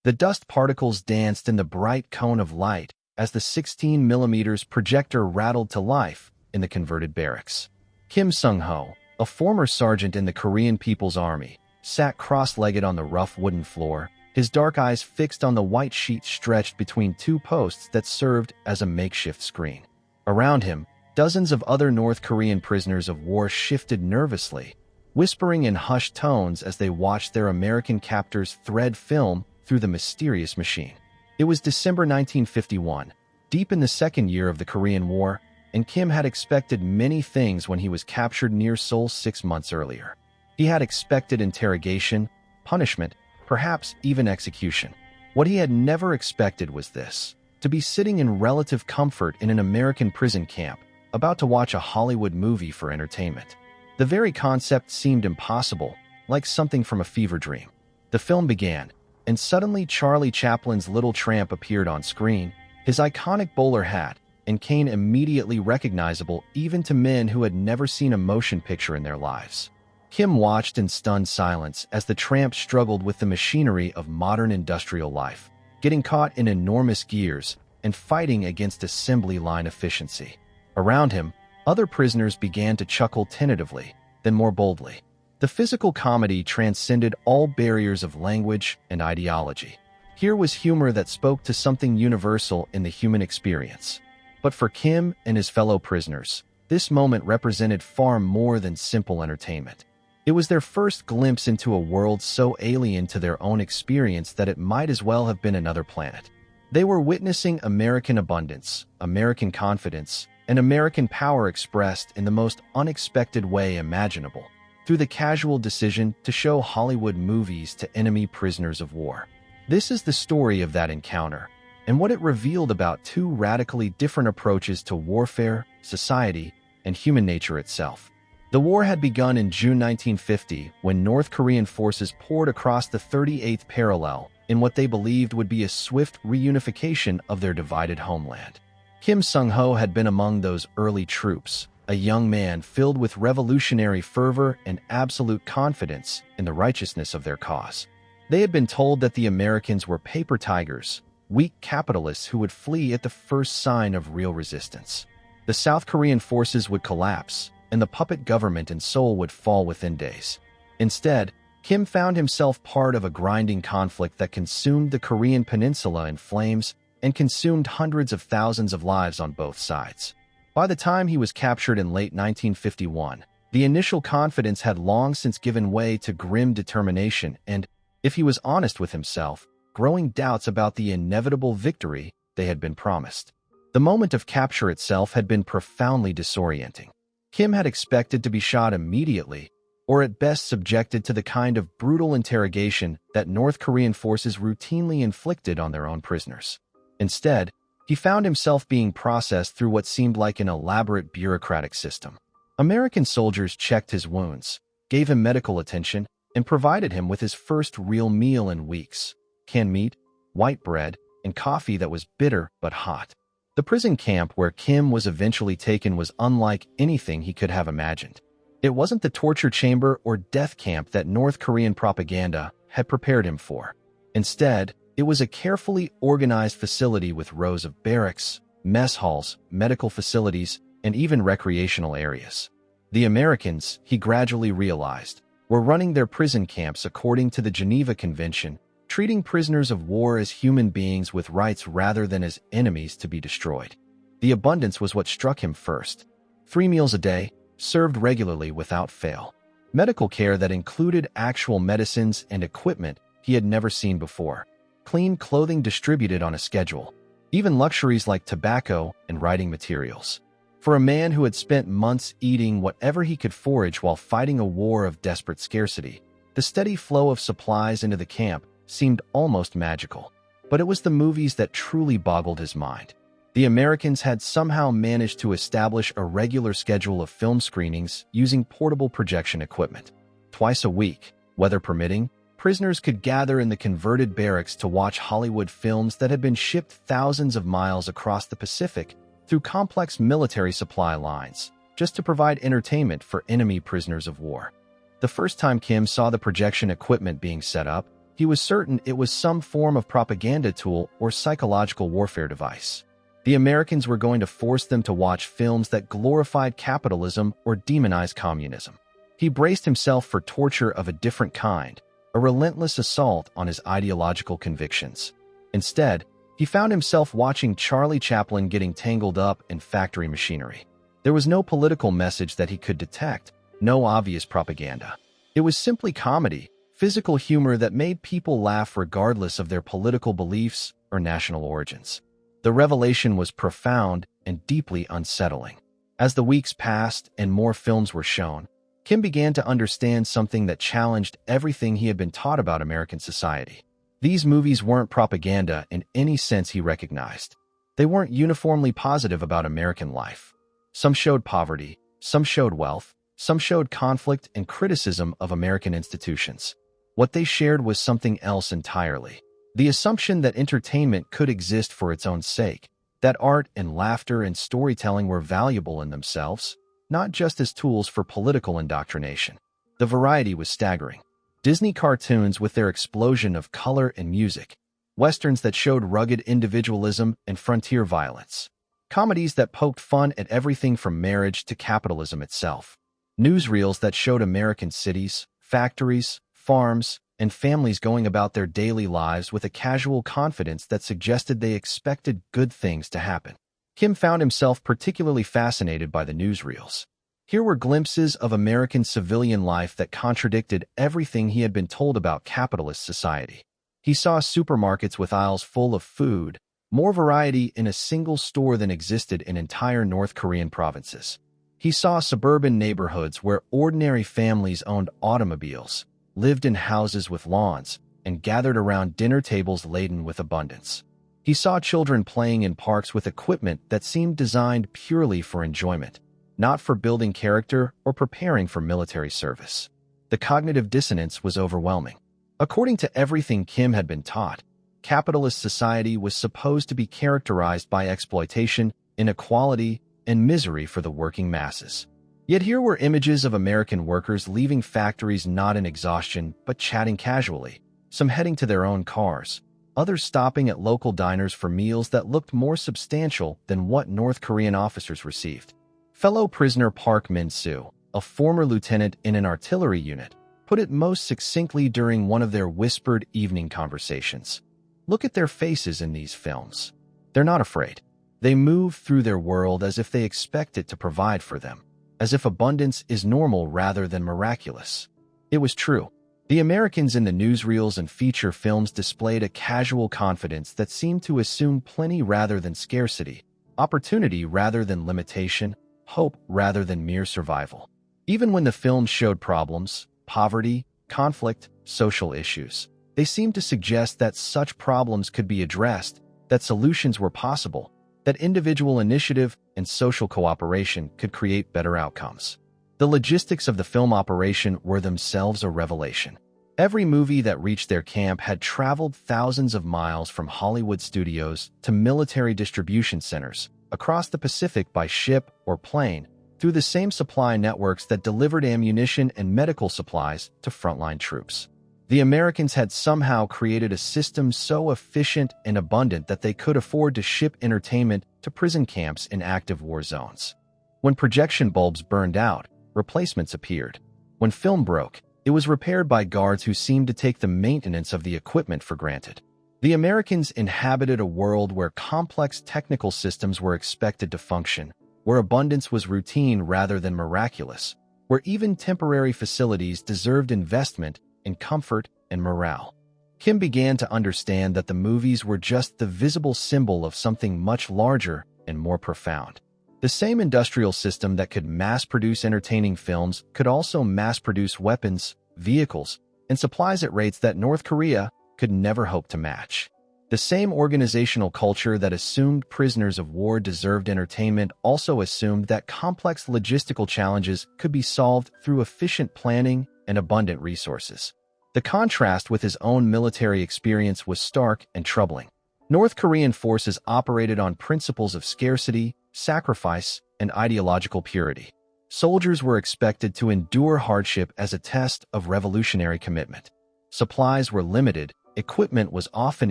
The dust particles danced in the bright cone of light as the 16mm projector rattled to life in the converted barracks. Kim Sung-ho, a former sergeant in the Korean People's Army, sat cross-legged on the rough wooden floor, his dark eyes fixed on the white sheet stretched between two posts that served as a makeshift screen. Around him, dozens of other North Korean prisoners of war shifted nervously, whispering in hushed tones as they watched their American captors thread film through the mysterious machine. It was December 1951, deep in the second year of the Korean War, and Kim had expected many things when he was captured near Seoul 6 months earlier. He had expected interrogation, punishment, perhaps even execution. What he had never expected was this: to be sitting in relative comfort in an American prison camp, about to watch a Hollywood movie for entertainment. The very concept seemed impossible, like something from a fever dream. The film began, and suddenly Charlie Chaplin's Little Tramp appeared on screen, his iconic bowler hat and cane immediately recognizable even to men who had never seen a motion picture in their lives. Kim watched in stunned silence as the tramp struggled with the machinery of modern industrial life, getting caught in enormous gears and fighting against assembly line efficiency. Around him, other prisoners began to chuckle tentatively, then more boldly. The physical comedy transcended all barriers of language and ideology. Here was humor that spoke to something universal in the human experience. But for Kim and his fellow prisoners, this moment represented far more than simple entertainment. It was their first glimpse into a world so alien to their own experience that it might as well have been another planet. They were witnessing American abundance, American confidence, and American power expressed in the most unexpected way imaginable, through the casual decision to show Hollywood movies to enemy prisoners of war. This is the story of that encounter, and what it revealed about two radically different approaches to warfare, society, and human nature itself. The war had begun in June 1950 when North Korean forces poured across the 38th parallel in what they believed would be a swift reunification of their divided homeland. Kim Sung-ho had been among those early troops, a young man filled with revolutionary fervor and absolute confidence in the righteousness of their cause. They had been told that the Americans were paper tigers, weak capitalists who would flee at the first sign of real resistance. The South Korean forces would collapse, and the puppet government in Seoul would fall within days. Instead, Kim found himself part of a grinding conflict that consumed the Korean peninsula in flames and consumed hundreds of thousands of lives on both sides. By the time he was captured in late 1951, the initial confidence had long since given way to grim determination and, if he was honest with himself, growing doubts about the inevitable victory they had been promised. The moment of capture itself had been profoundly disorienting. Kim had expected to be shot immediately, or at best subjected to the kind of brutal interrogation that North Korean forces routinely inflicted on their own prisoners. Instead, he found himself being processed through what seemed like an elaborate bureaucratic system. American soldiers checked his wounds, gave him medical attention, and provided him with his first real meal in weeks: canned meat, white bread, and coffee that was bitter but hot. The prison camp where Kim was eventually taken was unlike anything he could have imagined. It wasn't the torture chamber or death camp that North Korean propaganda had prepared him for. Instead, it was a carefully organized facility with rows of barracks, mess halls, medical facilities, and even recreational areas. The Americans, he gradually realized, were running their prison camps according to the Geneva Convention, treating prisoners of war as human beings with rights rather than as enemies to be destroyed. The abundance was what struck him first. 3 meals a day, served regularly without fail. Medical care that included actual medicines and equipment he had never seen before. Clean clothing distributed on a schedule. Even luxuries like tobacco and writing materials. For a man who had spent months eating whatever he could forage while fighting a war of desperate scarcity, the steady flow of supplies into the camp seemed almost magical. But it was the movies that truly boggled his mind. The Americans had somehow managed to establish a regular schedule of film screenings using portable projection equipment. Twice a week, weather permitting, prisoners could gather in the converted barracks to watch Hollywood films that had been shipped thousands of miles across the Pacific through complex military supply lines, just to provide entertainment for enemy prisoners of war. The first time Kim saw the projection equipment being set up, He was certain it was some form of propaganda tool or psychological warfare device. The Americans were going to force them to watch films that glorified capitalism or demonized communism. He braced himself for torture of a different kind, a relentless assault on his ideological convictions. Instead, he found himself watching Charlie Chaplin getting tangled up in factory machinery. There was no political message that he could detect, no obvious propaganda. It was simply comedy, physical humor that made people laugh regardless of their political beliefs or national origins. The revelation was profound and deeply unsettling. As the weeks passed and more films were shown, Kim began to understand something that challenged everything he had been taught about American society. These movies weren't propaganda in any sense he recognized. They weren't uniformly positive about American life. Some showed poverty, some showed wealth, some showed conflict and criticism of American institutions. What they shared was something else entirely. The assumption that entertainment could exist for its own sake, that art and laughter and storytelling were valuable in themselves, not just as tools for political indoctrination. The variety was staggering. Disney cartoons with their explosion of color and music, westerns that showed rugged individualism and frontier violence, comedies that poked fun at everything from marriage to capitalism itself, newsreels that showed American cities, factories, farms, and families going about their daily lives with a casual confidence that suggested they expected good things to happen. Kim found himself particularly fascinated by the newsreels. Here were glimpses of American civilian life that contradicted everything he had been told about capitalist society. He saw supermarkets with aisles full of food, more variety in a single store than existed in entire North Korean provinces. He saw suburban neighborhoods where ordinary families owned automobiles, lived in houses with lawns, and gathered around dinner tables laden with abundance. He saw children playing in parks with equipment that seemed designed purely for enjoyment, not for building character or preparing for military service. The cognitive dissonance was overwhelming. According to everything Kim had been taught, capitalist society was supposed to be characterized by exploitation, inequality, and misery for the working masses. Yet here were images of American workers leaving factories not in exhaustion but chatting casually, some heading to their own cars, others stopping at local diners for meals that looked more substantial than what North Korean officers received. Fellow prisoner Park Min-soo, a former lieutenant in an artillery unit, put it most succinctly during one of their whispered evening conversations. Look at their faces in these films. They're not afraid. They move through their world as if they expect it to provide for them, as if abundance is normal rather than miraculous. It was true. The Americans in the newsreels and feature films displayed a casual confidence that seemed to assume plenty rather than scarcity, opportunity rather than limitation, hope rather than mere survival. Even when the films showed problems, poverty, conflict, social issues, they seemed to suggest that such problems could be addressed, that solutions were possible, that individual initiative and social cooperation could create better outcomes. The logistics of the film operation were themselves a revelation. Every movie that reached their camp had traveled thousands of miles from Hollywood studios to military distribution centers, across the Pacific by ship or plane, through the same supply networks that delivered ammunition and medical supplies to frontline troops. The Americans had somehow created a system so efficient and abundant that they could afford to ship entertainment to prison camps in active war zones. When projection bulbs burned out, replacements appeared. When film broke, it was repaired by guards who seemed to take the maintenance of the equipment for granted. The Americans inhabited a world where complex technical systems were expected to function, where abundance was routine rather than miraculous, where even temporary facilities deserved investment in comfort and morale. Kim began to understand that the movies were just the visible symbol of something much larger and more profound. The same industrial system that could mass-produce entertaining films could also mass-produce weapons, vehicles, and supplies at rates that North Korea could never hope to match. The same organizational culture that assumed prisoners of war deserved entertainment also assumed that complex logistical challenges could be solved through efficient planning and abundant resources. The contrast with his own military experience was stark and troubling. North Korean forces operated on principles of scarcity, sacrifice, and ideological purity. Soldiers were expected to endure hardship as a test of revolutionary commitment. Supplies were limited, equipment was often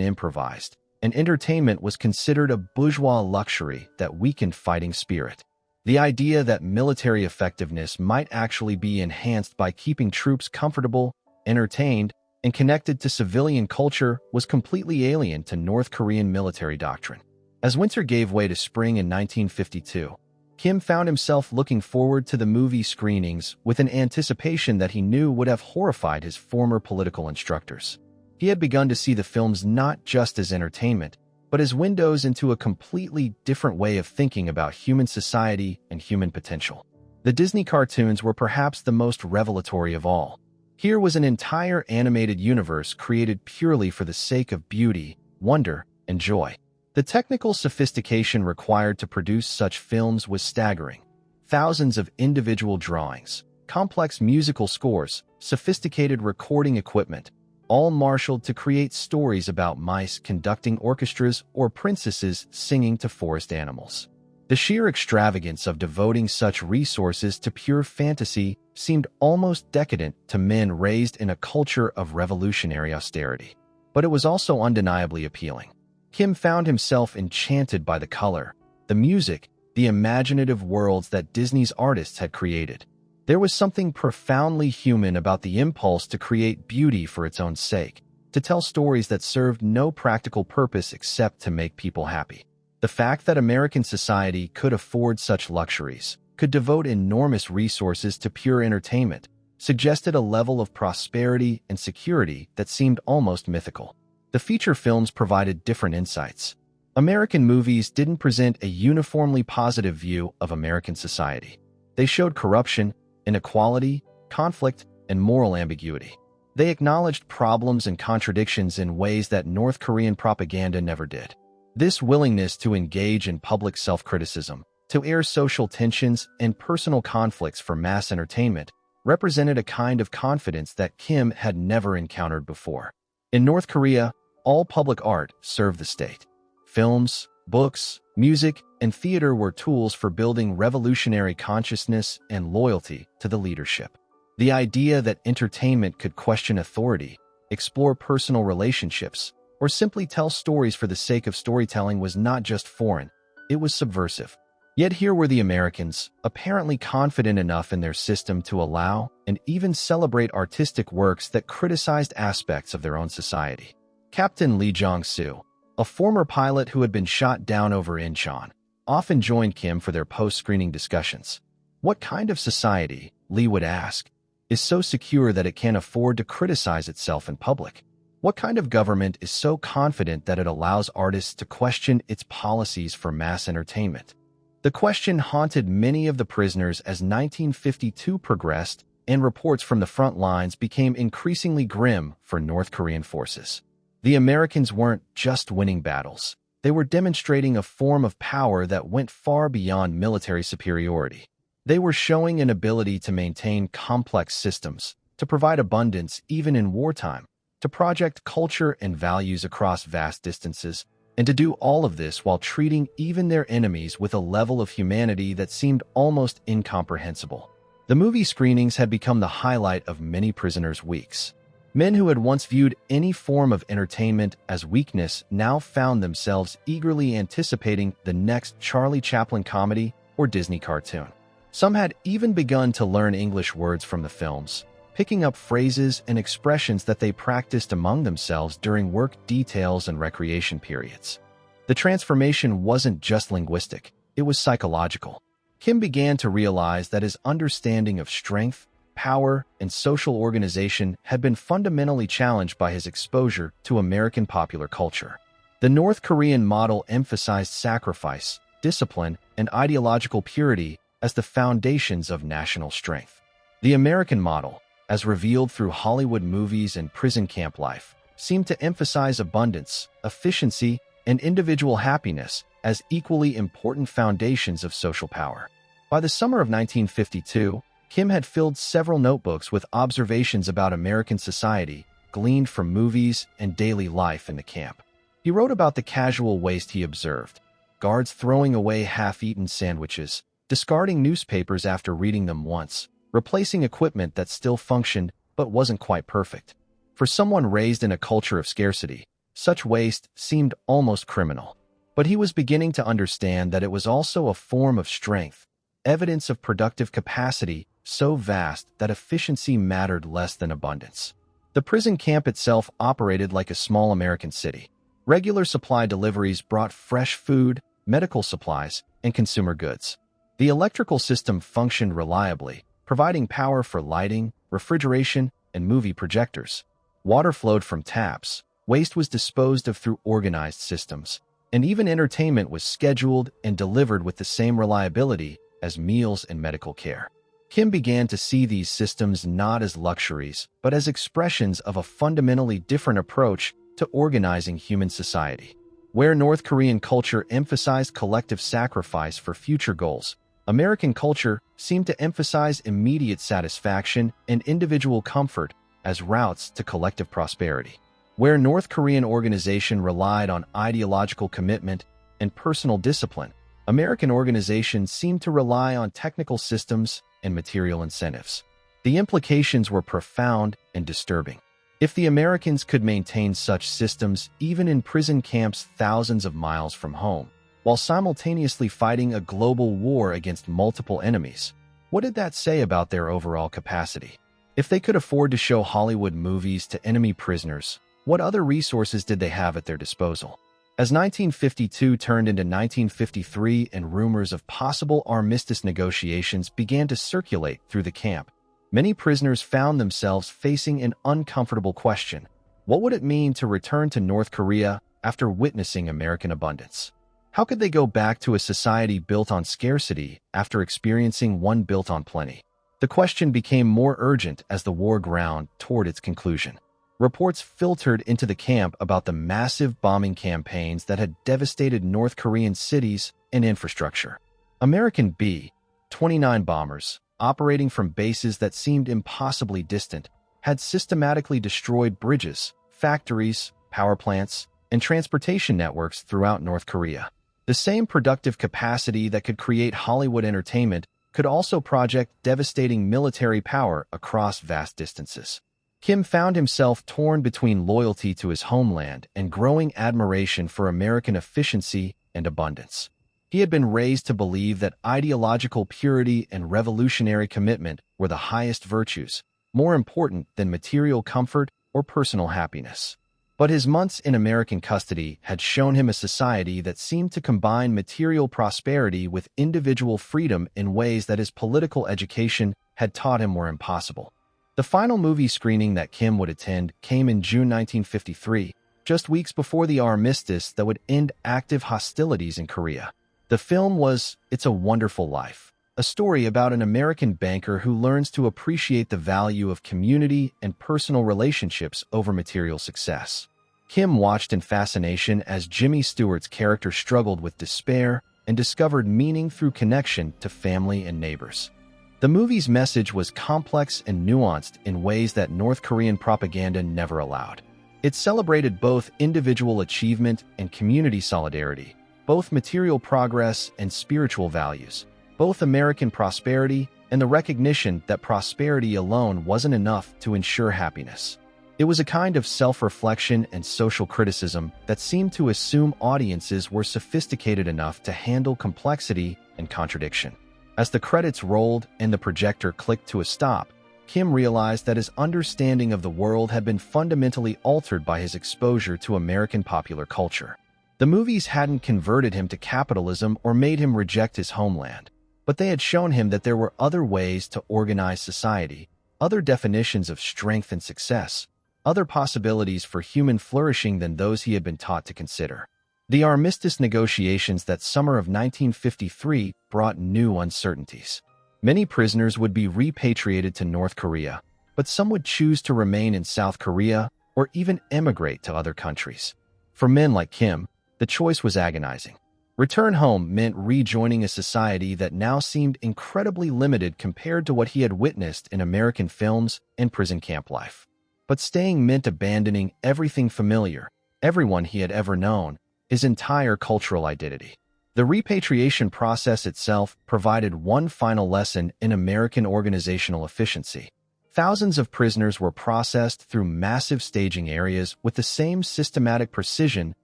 improvised, and entertainment was considered a bourgeois luxury that weakened fighting spirit. The idea that military effectiveness might actually be enhanced by keeping troops comfortable, entertained, and connected to civilian culture was completely alien to North Korean military doctrine. As winter gave way to spring in 1952, Kim found himself looking forward to the movie screenings with an anticipation that he knew would have horrified his former political instructors. He had begun to see the films not just as entertainment, but as windows into a completely different way of thinking about human society and human potential. The Disney cartoons were perhaps the most revelatory of all. Here was an entire animated universe created purely for the sake of beauty, wonder, and joy. The technical sophistication required to produce such films was staggering. Thousands of individual drawings, complex musical scores, sophisticated recording equipment, all marshaled to create stories about mice conducting orchestras or princesses singing to forest animals. The sheer extravagance of devoting such resources to pure fantasy seemed almost decadent to men raised in a culture of revolutionary austerity. But it was also undeniably appealing. Kim found himself enchanted by the color, the music, the imaginative worlds that Disney's artists had created. There was something profoundly human about the impulse to create beauty for its own sake, to tell stories that served no practical purpose except to make people happy. The fact that American society could afford such luxuries, could devote enormous resources to pure entertainment, suggested a level of prosperity and security that seemed almost mythical. The feature films provided different insights. American movies didn't present a uniformly positive view of American society. They showed corruption, inequality, conflict, and moral ambiguity. They acknowledged problems and contradictions in ways that North Korean propaganda never did. This willingness to engage in public self-criticism, to air social tensions and personal conflicts for mass entertainment, represented a kind of confidence that Kim had never encountered before. In North Korea, all public art served the state. Films, books, music, and theater were tools for building revolutionary consciousness and loyalty to the leadership. The idea that entertainment could question authority, explore personal relationships, or simply tell stories for the sake of storytelling was not just foreign, it was subversive. Yet here were the Americans, apparently confident enough in their system to allow and even celebrate artistic works that criticized aspects of their own society. Captain Lee Jong-soo, a former pilot who had been shot down over Incheon, often joined Kim for their post-screening discussions. What kind of society, Lee would ask, is so secure that it can't afford to criticize itself in public? What kind of government is so confident that it allows artists to question its policies for mass entertainment? The question haunted many of the prisoners as 1952 progressed and reports from the front lines became increasingly grim for North Korean forces. The Americans weren't just winning battles. They were demonstrating a form of power that went far beyond military superiority. They were showing an ability to maintain complex systems, to provide abundance even in wartime, to project culture and values across vast distances, and to do all of this while treating even their enemies with a level of humanity that seemed almost incomprehensible. The movie screenings had become the highlight of many prisoners' weeks. Men who had once viewed any form of entertainment as weakness now found themselves eagerly anticipating the next Charlie Chaplin comedy or Disney cartoon. Some had even begun to learn English words from the films, picking up phrases and expressions that they practiced among themselves during work details and recreation periods. The transformation wasn't just linguistic, it was psychological. Kim began to realize that his understanding of strength, power, and social organization had been fundamentally challenged by his exposure to American popular culture. The North Korean model emphasized sacrifice, discipline, and ideological purity as the foundations of national strength. The American model, as revealed through Hollywood movies and prison camp life, seemed to emphasize abundance, efficiency, and individual happiness as equally important foundations of social power. By the summer of 1952, Kim had filled several notebooks with observations about American society, gleaned from movies and daily life in the camp. He wrote about the casual waste he observed, guards throwing away half-eaten sandwiches, discarding newspapers after reading them once, replacing equipment that still functioned but wasn't quite perfect. For someone raised in a culture of scarcity, such waste seemed almost criminal. But he was beginning to understand that it was also a form of strength, evidence of productive capacity so vast that efficiency mattered less than abundance. The prison camp itself operated like a small American city. Regular supply deliveries brought fresh food, medical supplies, and consumer goods. The electrical system functioned reliably, providing power for lighting, refrigeration, and movie projectors. Water flowed from taps, waste was disposed of through organized systems, and even entertainment was scheduled and delivered with the same reliability as meals and medical care. Kim began to see these systems not as luxuries, but as expressions of a fundamentally different approach to organizing human society. Where North Korean culture emphasized collective sacrifice for future goals, American culture seemed to emphasize immediate satisfaction and individual comfort as routes to collective prosperity. Where North Korean organization relied on ideological commitment and personal discipline, American organizations seemed to rely on technical systems and material incentives. The implications were profound and disturbing. If the Americans could maintain such systems even in prison camps thousands of miles from home, while simultaneously fighting a global war against multiple enemies, what did that say about their overall capacity? If they could afford to show Hollywood movies to enemy prisoners, what other resources did they have at their disposal? As 1952 turned into 1953 and rumors of possible armistice negotiations began to circulate through the camp, many prisoners found themselves facing an uncomfortable question. What would it mean to return to North Korea after witnessing American abundance? How could they go back to a society built on scarcity after experiencing one built on plenty? The question became more urgent as the war ground toward its conclusion. Reports filtered into the camp about the massive bombing campaigns that had devastated North Korean cities and infrastructure. American B-29 bombers, operating from bases that seemed impossibly distant, had systematically destroyed bridges, factories, power plants, and transportation networks throughout North Korea. The same productive capacity that could create Hollywood entertainment could also project devastating military power across vast distances. Kim found himself torn between loyalty to his homeland and growing admiration for American efficiency and abundance. He had been raised to believe that ideological purity and revolutionary commitment were the highest virtues, more important than material comfort or personal happiness. But his months in American custody had shown him a society that seemed to combine material prosperity with individual freedom in ways that his political education had taught him were impossible. The final movie screening that Kim would attend came in June 1953, just weeks before the armistice that would end active hostilities in Korea. The film was It's a Wonderful Life, a story about an American banker who learns to appreciate the value of community and personal relationships over material success. Kim watched in fascination as Jimmy Stewart's character struggled with despair and discovered meaning through connection to family and neighbors. The movie's message was complex and nuanced in ways that North Korean propaganda never allowed. It celebrated both individual achievement and community solidarity, both material progress and spiritual values, both American prosperity and the recognition that prosperity alone wasn't enough to ensure happiness. It was a kind of self-reflection and social criticism that seemed to assume audiences were sophisticated enough to handle complexity and contradiction. As the credits rolled and the projector clicked to a stop, Kim realized that his understanding of the world had been fundamentally altered by his exposure to American popular culture. The movies hadn't converted him to capitalism or made him reject his homeland, but they had shown him that there were other ways to organize society, other definitions of strength and success, other possibilities for human flourishing than those he had been taught to consider. The armistice negotiations that summer of 1953 brought new uncertainties. Many prisoners would be repatriated to North Korea, but some would choose to remain in South Korea or even emigrate to other countries. For men like Kim, the choice was agonizing. Return home meant rejoining a society that now seemed incredibly limited compared to what he had witnessed in American films and prison camp life. But staying meant abandoning everything familiar, everyone he had ever known, his entire cultural identity. The repatriation process itself provided one final lesson in American organizational efficiency. Thousands of prisoners were processed through massive staging areas with the same systematic precision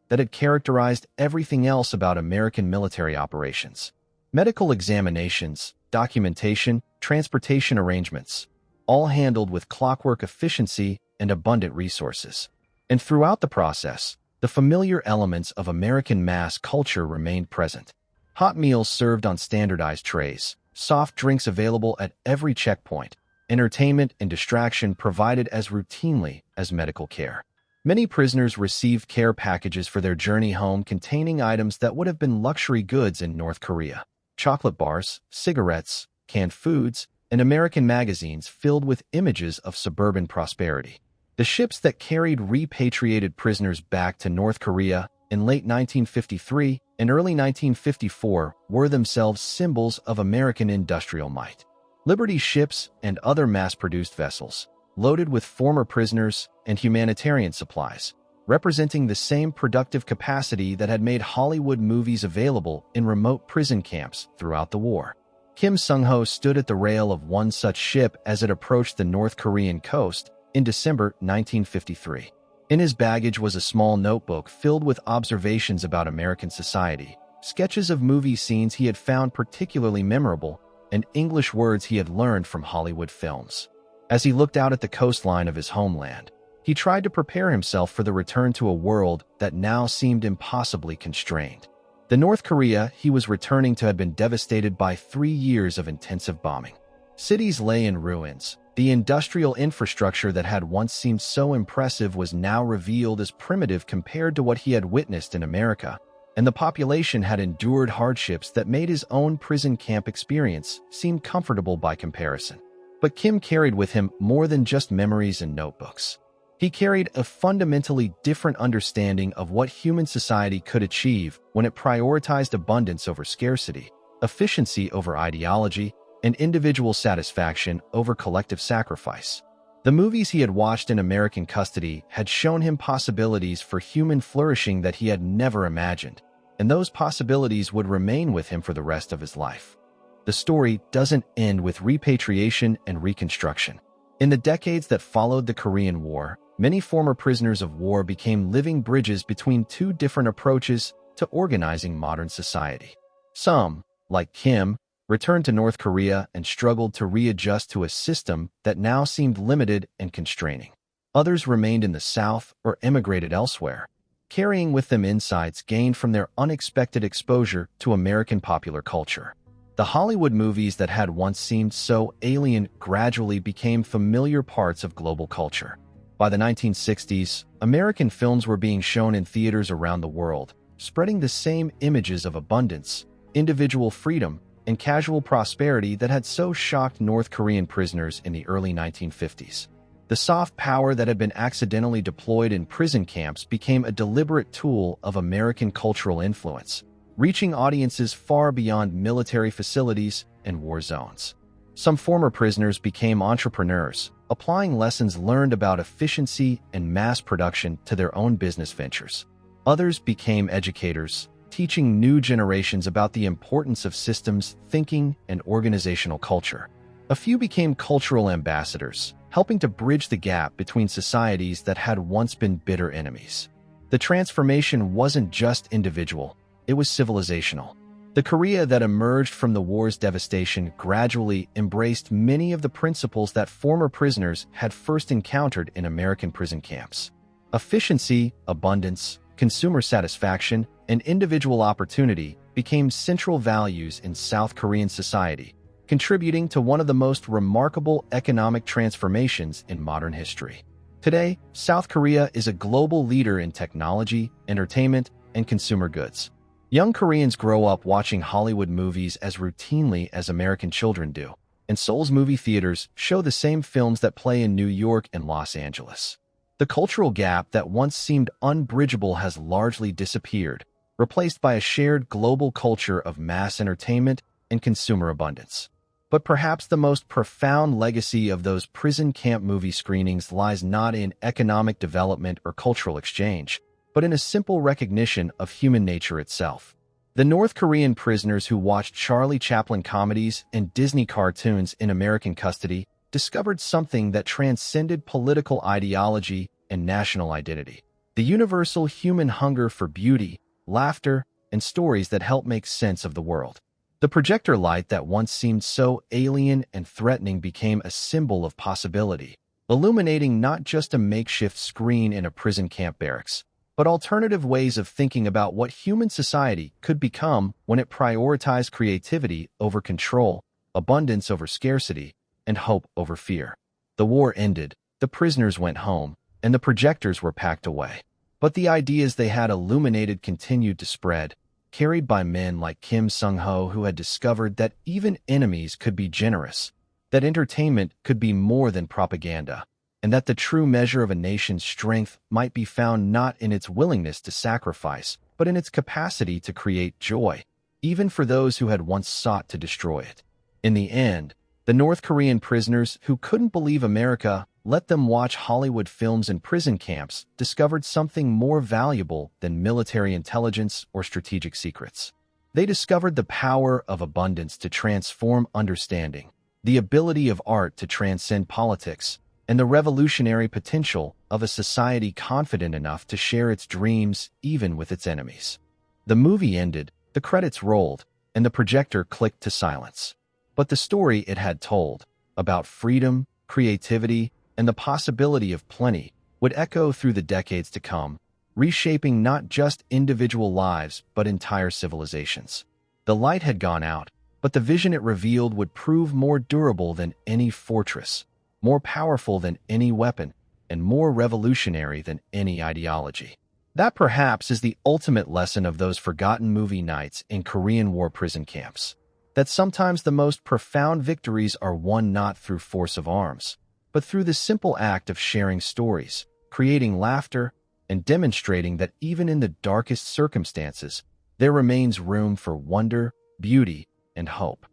that had characterized everything else about American military operations. Medical examinations, documentation, transportation arrangements, all handled with clockwork efficiency and abundant resources. And throughout the process, the familiar elements of American mass culture remained present. Hot meals served on standardized trays, soft drinks available at every checkpoint, entertainment and distraction provided as routinely as medical care. Many prisoners received care packages for their journey home containing items that would have been luxury goods in North Korea. Chocolate bars, cigarettes, canned foods, and American magazines filled with images of suburban prosperity. The ships that carried repatriated prisoners back to North Korea in late 1953 and early 1954 were themselves symbols of American industrial might. Liberty ships and other mass-produced vessels, loaded with former prisoners and humanitarian supplies, representing the same productive capacity that had made Hollywood movies available in remote prison camps throughout the war. Kim Sung-ho stood at the rail of one such ship as it approached the North Korean coast in December 1953. In his baggage was a small notebook filled with observations about American society, sketches of movie scenes he had found particularly memorable, and English words he had learned from Hollywood films. As he looked out at the coastline of his homeland, he tried to prepare himself for the return to a world that now seemed impossibly constrained. The North Korea he was returning to had been devastated by 3 years of intensive bombing. Cities lay in ruins. The industrial infrastructure that had once seemed so impressive was now revealed as primitive compared to what he had witnessed in America, and the population had endured hardships that made his own prison camp experience seem comfortable by comparison. But Kim carried with him more than just memories and notebooks. He carried a fundamentally different understanding of what human society could achieve when it prioritized abundance over scarcity, efficiency over ideology, and individual satisfaction over collective sacrifice. The movies he had watched in American custody had shown him possibilities for human flourishing that he had never imagined, and those possibilities would remain with him for the rest of his life. The story doesn't end with repatriation and reconstruction. In the decades that followed the Korean War, many former prisoners of war became living bridges between two different approaches to organizing modern society. Some, like Kim, returned to North Korea and struggled to readjust to a system that now seemed limited and constraining. Others remained in the South or emigrated elsewhere, carrying with them insights gained from their unexpected exposure to American popular culture. The Hollywood movies that had once seemed so alien gradually became familiar parts of global culture. By the 1960s, American films were being shown in theaters around the world, spreading the same images of abundance, individual freedom, and casual prosperity that had so shocked North Korean prisoners in the early 1950s. The soft power that had been accidentally deployed in prison camps became a deliberate tool of American cultural influence, reaching audiences far beyond military facilities and war zones. Some former prisoners became entrepreneurs, applying lessons learned about efficiency and mass production to their own business ventures. Others became educators, teaching new generations about the importance of systems, thinking, and organizational culture. A few became cultural ambassadors, helping to bridge the gap between societies that had once been bitter enemies. The transformation wasn't just individual, it was civilizational. The Korea that emerged from the war's devastation gradually embraced many of the principles that former prisoners had first encountered in American prison camps. Efficiency, abundance, consumer satisfaction, and individual opportunity became central values in South Korean society, contributing to one of the most remarkable economic transformations in modern history. Today, South Korea is a global leader in technology, entertainment, and consumer goods. Young Koreans grow up watching Hollywood movies as routinely as American children do, and Seoul's movie theaters show the same films that play in New York and Los Angeles. The cultural gap that once seemed unbridgeable has largely disappeared, replaced by a shared global culture of mass entertainment and consumer abundance. But perhaps the most profound legacy of those prison camp movie screenings lies not in economic development or cultural exchange, but in a simple recognition of human nature itself. The North Korean prisoners who watched Charlie Chaplin comedies and Disney cartoons in American custody discovered something that transcended political ideology and national identity: the universal human hunger for beauty, laughter, and stories that help make sense of the world. The projector light that once seemed so alien and threatening became a symbol of possibility, illuminating not just a makeshift screen in a prison camp barracks, but alternative ways of thinking about what human society could become when it prioritized creativity over control, abundance over scarcity, and hope over fear. The war ended, the prisoners went home, and the projectors were packed away. But the ideas they had illuminated continued to spread, carried by men like Kim Sung-ho, who had discovered that even enemies could be generous, that entertainment could be more than propaganda, and that the true measure of a nation's strength might be found not in its willingness to sacrifice, but in its capacity to create joy, even for those who had once sought to destroy it. In the end, the North Korean prisoners who couldn't believe America let them watch Hollywood films in prison camps discovered something more valuable than military intelligence or strategic secrets. They discovered the power of abundance to transform understanding, the ability of art to transcend politics, and the revolutionary potential of a society confident enough to share its dreams even with its enemies. The movie ended, the credits rolled, and the projector clicked to silence. But the story it had told, about freedom, creativity, and the possibility of plenty, would echo through the decades to come, reshaping not just individual lives but entire civilizations. The light had gone out, but the vision it revealed would prove more durable than any fortress, more powerful than any weapon, and more revolutionary than any ideology. That perhaps is the ultimate lesson of those forgotten movie nights in Korean War prison camps. That sometimes the most profound victories are won not through force of arms, but through the simple act of sharing stories, creating laughter, and demonstrating that even in the darkest circumstances, there remains room for wonder, beauty, and hope.